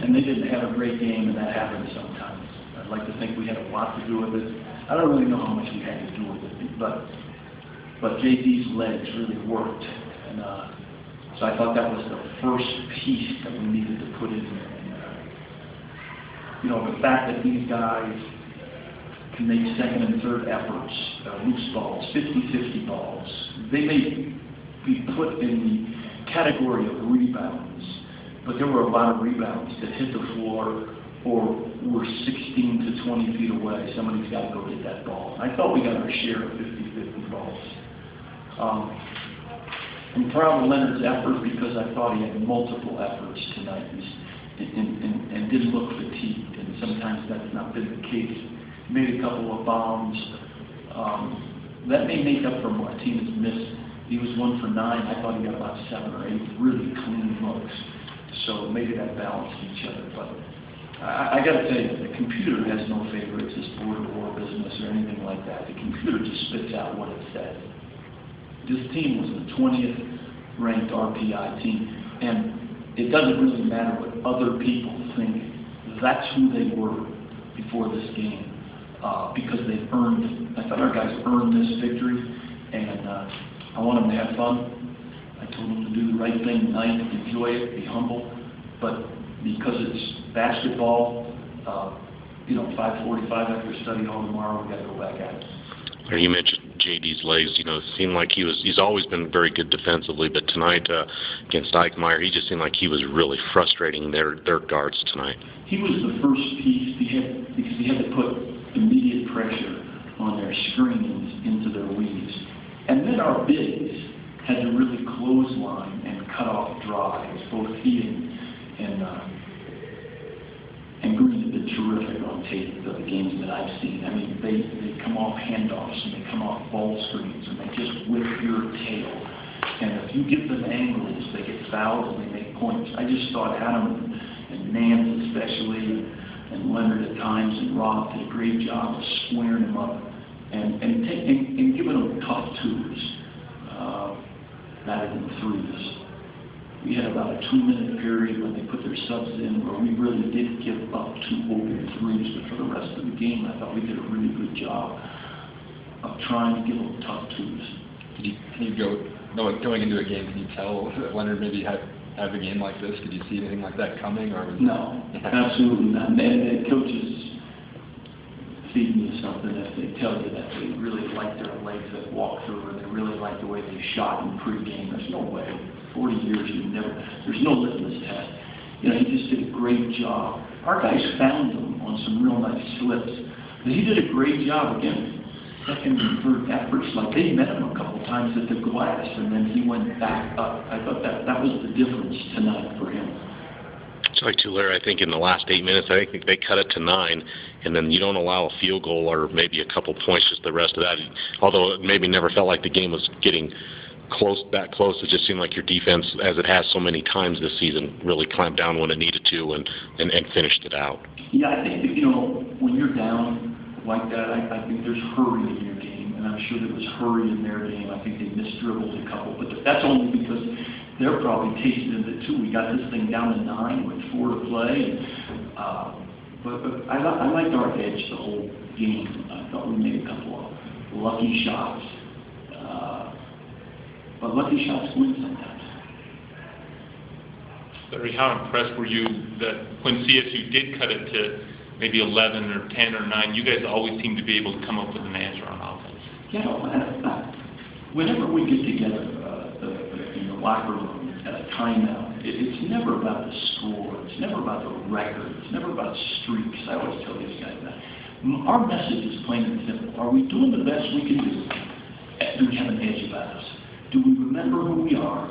and they didn't have a great game, and that happens sometimes. I'd like to think we had a lot to do with it. I don't really know how much we had to do with it, but JD's legs really worked, and so I thought that was the first piece that we needed to put in there. And, the fact that these guys can make second and third efforts, loose balls, 50-50 balls, they may be put in the category of rebounds, but there were a lot of rebounds that hit the floor or were 16 to 20 feet away. Somebody's got to go get that ball. I thought we got our share of 50-50 balls. I'm proud of Leonard's effort because I thought he had multiple efforts tonight and didn't look fatigued, and sometimes that's not been the case. He made a couple of bombs. That may make up for Martinez's miss. He was 1 for 9. I thought he got about 7 or 8 really clean looks. So maybe that balanced each other. But I got to tell you, the computer has no favorites, this border war business or anything like that. The computer just spits out what it says. This team was the 20th ranked RPI team, and it doesn't really matter what other people think. That's who they were before this game, because they earned it. I thought our guys earned this victory, and I want them to have fun. I told them to do the right thing tonight, enjoy it, be humble, but because it's basketball, 5:45 after study hall tomorrow, we got to go back at it. You mentioned JD's legs. It seemed like he's always been very good defensively, but tonight against Eichmeyer, he just seemed like he was really frustrating their guards tonight. He was the first piece because he had to put immediate pressure on their screens into their weaves. And then our bigs had to really clothesline and cut off drives. Both he and Green have been terrific on tape, the games that I've seen. I mean, they come off handoffs and they come off ball screens and they just whip your tail. And if you give them angles, they get fouled and they make points. I just thought Adam and Nance especially, and Leonard at times, and Rob did a great job of squaring them up and giving them tough twos rather than threes. We had about a 2-minute period when they put their subs in where we really did give up 2 open threes, but for the rest of the game, I thought we did a really good job of trying to give them tough twos. Going into a game, can you tell that Leonard maybe have a game like this? Did you see anything like that coming? Or No, absolutely not. And coaches feed me something if they tell you that they really like their legs that walk through, or they really like the way they shot in pregame. There's no way. 40 years, there's no litmus test. He just did a great job. Our guys found him on some real nice slips. But he did a great job again. Second and third efforts, like they met him a couple times at the glass, and then he went back up. I thought that was the difference tonight for him. Sorry, too, Larry, I think in the last 8 minutes, I think they cut it to 9, and then you don't allow a field goal or maybe a couple points just the rest of that. Although it maybe never felt like the game was getting that close, it just seemed like your defense, as it has so many times this season, really clamped down when it needed to and finished it out. Yeah, I think that, when you're down like that, I think there's hurry in your game, and I'm sure there was hurry in their game. I think they misdribbled a couple, but that's only because they're probably tasting it too. We got this thing down to 9 with 4 to play, but I liked our edge the whole game. I thought we made a couple of lucky shots. But lucky shots win sometimes. Larry, how impressed were you that when CSU did cut it to maybe 11 or 10 or 9, you guys always seem to be able to come up with an answer on offense? Whenever we get together in the locker room at a timeout, it's never about the score. It's never about the record. It's never about streaks. I always tell these guys that. Our message is plain and simple. Are we doing the best we can do? Do we have an edge about us? Do we remember who we are?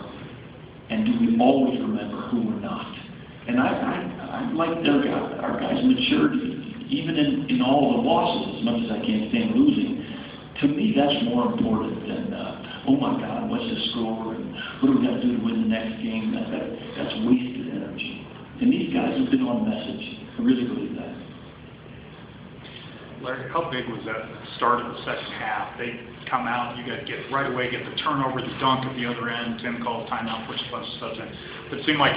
And do we always remember who we're not? And I like our guys' maturity, even in all the losses, as much as I can't stand losing. To me, that's more important than, oh my God, what's the score? And what do we got to do to win the next game? That's wasted energy. And these guys have been on message. I really believe that. Larry, how big was that start of the second half? They come out, you got to get right away, get the turnover, the dunk at the other end. Tim called timeout, push a bunch of stuff in. But it seemed like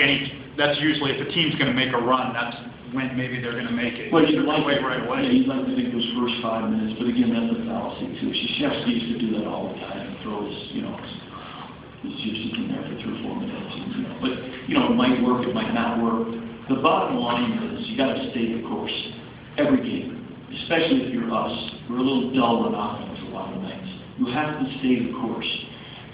that's usually if a team's going to make a run, that's when maybe they're going to make it. Well, you'd like right away. Yeah, you'd like to think those first 5 minutes, but again, that's a fallacy too. Krzyzewski used to do that all the time and throw his, he's usually in there for 3 or 4 minutes. But, it might work, it might not work. The bottom line is you got to stay the course every game. Especially if you're us, we're a little dull on offense a lot of nights. You have to stay the course,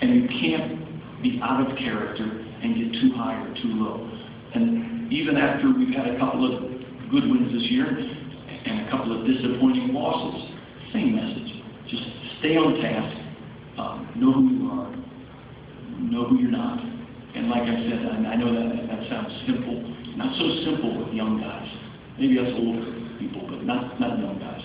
and you can't be out of character and get too high or too low. And even after we've had a couple of good wins this year and a couple of disappointing losses, same message. Just stay on task, know who you are, know who you're not. And like I said, I know that sounds simple, not so simple with young guys. Maybe us older people, but not young guys.